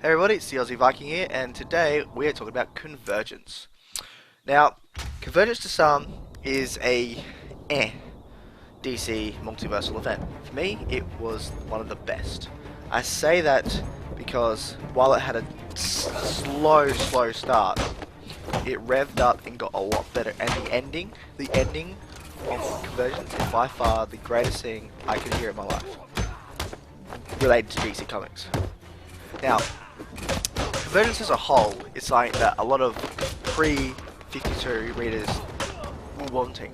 Hey everybody, it's the Aussie Viking here, and today we are talking about convergence. Now, convergence to some is a DC multiversal event. For me, it was one of the best. I say that because while it had a slow start, it revved up and got a lot better. And the ending of convergence is by far the greatest thing I could hear in my life related to DC Comics. Now, convergence as a whole is something that a lot of pre-52 readers were wanting.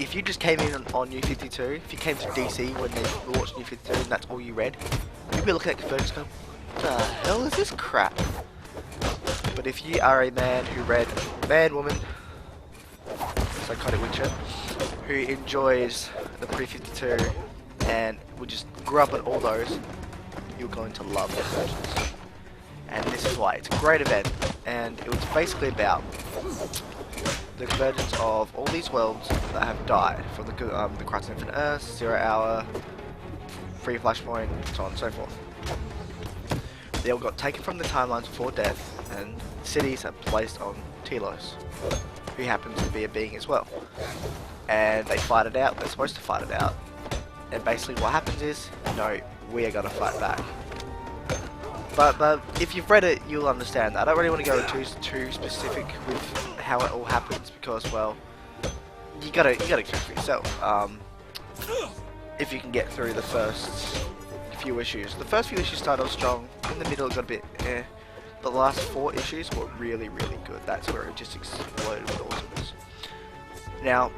If you just came in on New 52, if you came to DC when they launched New 52 and that's all you read, you'd be looking at convergence going, what the hell is this crap? But if you are a man who read Man, Woman, Psychotic Witcher, who enjoys the pre-52 and would just grew up on all those, you're going to love convergence. And this is why it's a great event, and it was basically about the convergence of all these worlds that have died from the Crisis of Infinite Earth, Zero Hour, Free Flashpoint, so on and so forth. They all got taken from the timelines before death, and cities are placed on Telos, who happens to be a being as well. And they fight it out. They're supposed to fight it out, and basically what happens is, no, we are going to fight back. But if you've read it, you'll understand that. I don't really want to go too specific with how it all happens because, well, you gotta go for yourself. If you can get through the first few issues. The first few issues started off strong. In the middle, it got a bit eh. But the last 4 issues were really good. That's where it just exploded with awesomeness. Now,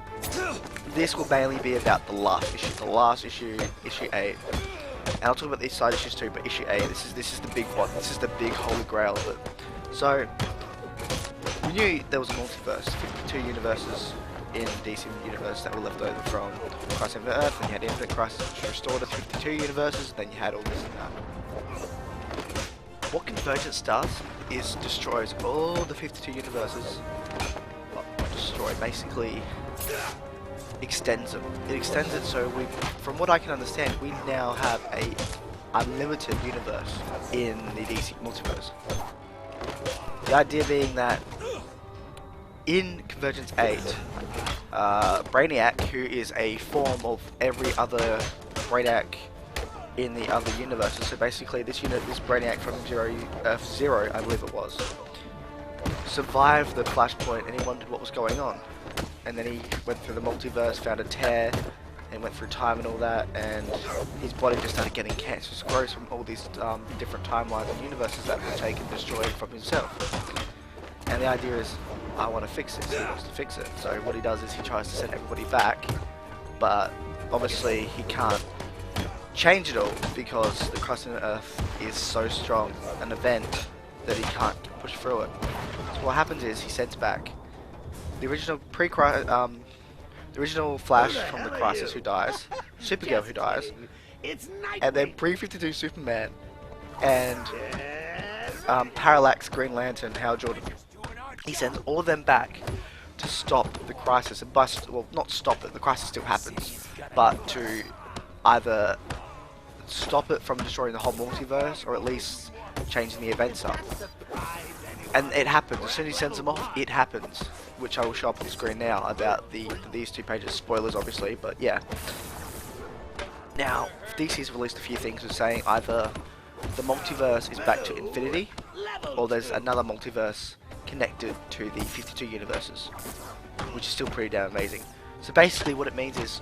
this will mainly be about the last issue. The last issue, issue 8. And I'll talk about these side issues too, but issue 8, this is the big one. This is the big holy grail of it. So, we knew there was a multiverse, 52 universes in the DC universe that were left over from Crisis of Infinite Earth, and you had Infinite Crisis which restored to 52 universes, then you had all this and that. What Convergence does is destroys all the 52 universes, well, not destroy, basically extends them. It extends it so from what I can understand, we now have a unlimited universe in the DC multiverse. The idea being that in Convergence 8, Brainiac, who is a form of every other Brainiac in the other universes, so basically this Brainiac from Earth Zero, I believe it was, survived the Flashpoint and he wondered what was going on. And then he went through the multiverse, found a tear, and went through time and all that, and his body just started getting cancerous growth from all these different timelines and universes that were taken, destroyed from himself. And the idea is, I want to fix this, he wants to fix it. So what he does is he tries to send everybody back, but obviously he can't change it all because the Crisis on Earth is so strong an event that he can't push through it. So what happens is he sends back the original the original Flash from the Crisis who dies, Supergirl who dies, and then pre-52 Superman, and Parallax Green Lantern, Hal Jordan. He sends all of them back to stop the Crisis, and well, not stop it, the Crisis still happens, but to either stop it from destroying the whole multiverse, or at least changing the events up. And it happens. As soon as he sends them off, it happens. Which I will show up on the screen now about these 2 pages. Spoilers, obviously, but yeah. Now, DC's released a few things of saying either the multiverse is back to infinity, or there's another multiverse connected to the 52 universes, which is still pretty damn amazing. So basically what it means is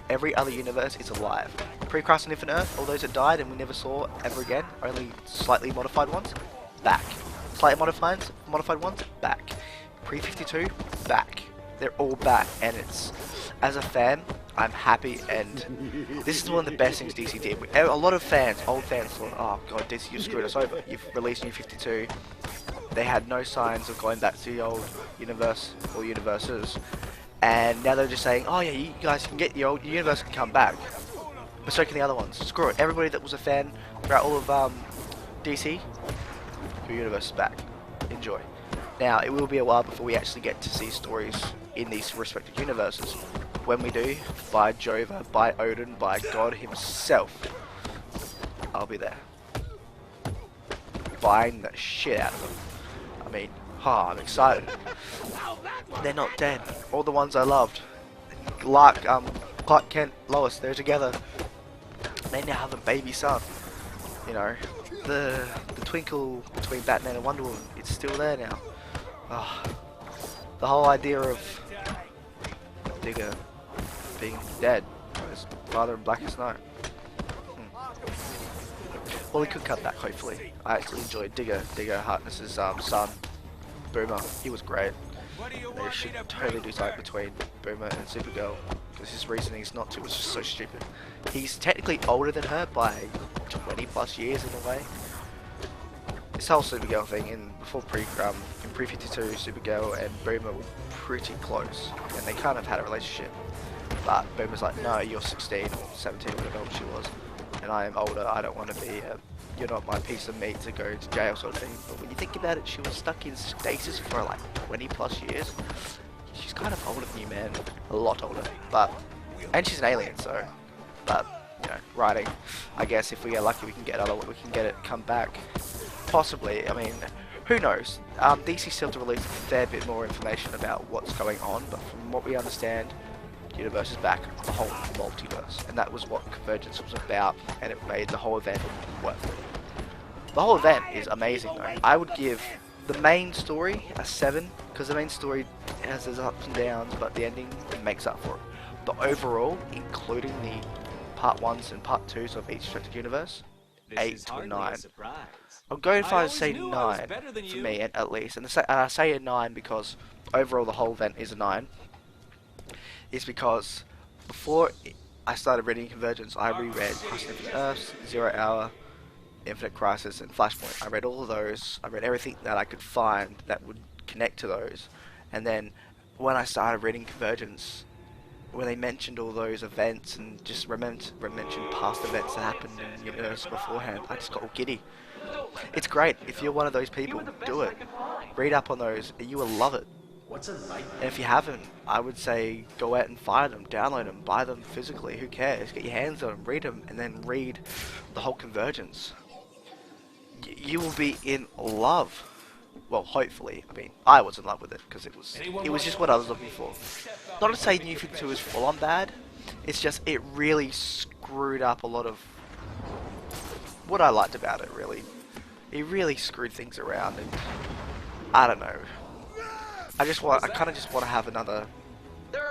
every other universe is alive. Pre-Crisis on Infinite Earth, all those that died and we never saw ever again, only slightly modified ones, back. Slightly modified ones, back. Pre-52, back. They're all back, and it's, as a fan, I'm happy, and this is one of the best things DC did. A lot of fans, old fans, thought, oh god, DC, you screwed us over. You've released New 52. They had no signs of going back to the old universe, or universes, and now they're just saying, oh yeah, you guys can get your old universe can come back, but so can the other ones. Screw it. Everybody that was a fan throughout all of DC, your universe is back. Enjoy. Now, it will be a while before we actually get to see stories in these respective universes. When we do, by Jova, by Odin, by God himself, I'll be there. buying the shit out of them. I mean, I'm excited. They're not dead. All the ones I loved. Clark Kent, Lois, they're together. They now have a baby son. You know, the twinkle between Batman and Wonder Woman, it's still there now. Oh, the whole idea of Digger being dead, his father in Blackest Night. Well, we could cut that, hopefully. I actually enjoyed Digger Harkness's son, Boomer. He was great. They should totally do something between Boomer and Supergirl, because his reasoning's not to was just so stupid. He's technically older than her by 20 plus years in a way. This whole Supergirl thing in Pre-52, Supergirl and Boomer were pretty close, and they kind of had a relationship. But Boomer's like, no, you're 16 or 17, whatever old she was, and I am older. I don't want to be. You're not my piece of meat to go to jail, sort of thing. But when you think about it, she was stuck in stasis for like 20 plus years. She's kind of older than you, man. A lot older. And she's an alien, so. But you know, writing. I guess if we get lucky, we can get it come back. Possibly. I mean, who knows? DC still have to release a fair bit more information about what's going on, but from what we understand, the universe is back, the whole multiverse, and that was what Convergence was about, and it made the whole event worth it. The whole event is amazing though. I would give the main story a 7, because the main story has its ups and downs, but the ending makes up for it. But overall, including the part 1s and part 2s of each Directed Universe, 8 to 9. I'll go if I say 9 for me at least, and I say a 9 because overall the whole event is a 9. Is because before I started reading Convergence, I reread Infinite Earths, 0 Hour, Infinite Crisis, and Flashpoint. I read all of those. I read everything that I could find that would connect to those. And then when I started reading Convergence, when they mentioned all those events and just mentioned past events that happened in the universe beforehand, I just got all giddy. It's great. If you're one of those people, do it. Read up on those. You will love it. And if you haven't, I would say go out and find them, download them, buy them physically. Who cares? Get your hands on them, read them, and then read the whole Convergence. You will be in love. Well, hopefully. I mean, I was in love with it because it was just what I was looking for. Not to say New 52 is full on bad. It's just it really screwed up a lot of what I liked about it. Really, it really screwed things around, and I don't know. I kind of just want to have another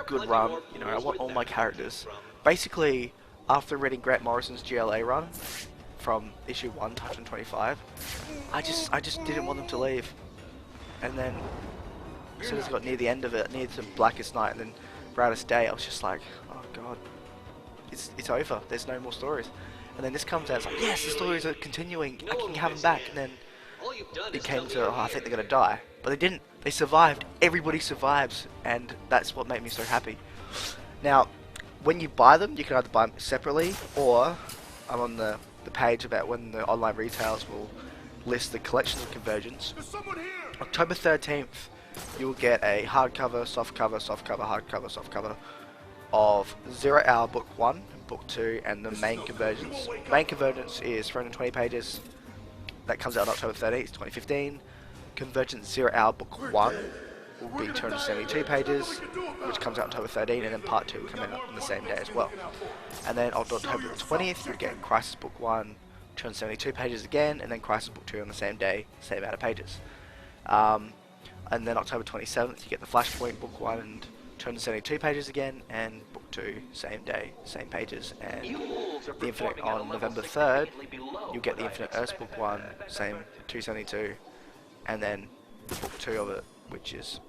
good run. You know, I want all my characters. Basically, after reading Grant Morrison's GLA run from issue 1 to 125, I just didn't want them to leave. And then as soon as I got near the end of it, near to Blackest Night and then Brightest Day, I was just like, oh god, it's over. There's no more stories. And then this comes out, it's like, yes, the stories are continuing. I can have them back. And then it came to, oh, I think they're gonna die, but they didn't. They survived. Everybody survives, and that's what made me so happy. Now, when you buy them, you can either buy them separately, or I'm on the page about when the online retailers will list the collections of Convergence. October 13th, you will get a hardcover, softcover, hardcover, softcover of 0 Hour Book 1, Book 2, and the main Convergence. The main Convergence is 320 pages. That comes out on October 13th, 2015. Convergence 0 Hour Book 1 will be 272 pages, which comes out on October 13th, and then Part 2 will come out on the same day as well. And then on October 20th, you get Crisis Book 1, 272 pages again, and then Crisis Book 2 on the same day, same amount of pages. And then October 27th, you get the Flashpoint Book 1 and 272 pages again, and Book 2, same day, same pages. And the Infinite on November 3rd, you'll get the Infinite Earths Book 1, same 272, and then the Book 2 of it, which is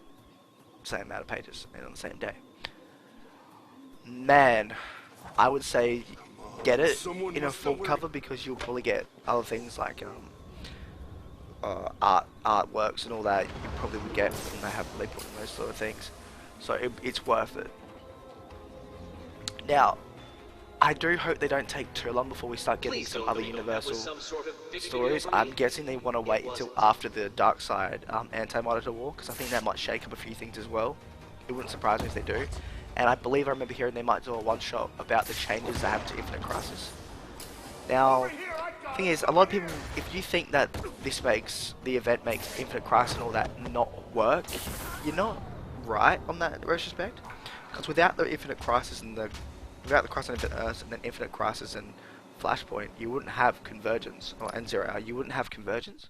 same amount of pages, and on the same day. Man, I would say get it in a full cover, because you'll probably get other things like artworks and all that you probably would get when they put in those sort of things. So it's worth it. Now, I do hope they don't take too long before we start getting some other Universal stories. I'm guessing they want to wait until after the Darkseid Anti-Monitor War, because I think that might shake up a few things as well. It wouldn't surprise me if they do. And I believe I remember hearing they might do a one-shot about the changes that happened to Infinite Crisis. Now, Thing is, a lot of people, if you think that this makes the event makes Infinite Crisis and all that not work, you're not right on that retrospect. Because without the Infinite Crisis and without the Crisis on Infinite Earths and then Infinite Crisis and Flashpoint, you wouldn't have Convergence or and Zero Hour. You wouldn't have Convergence.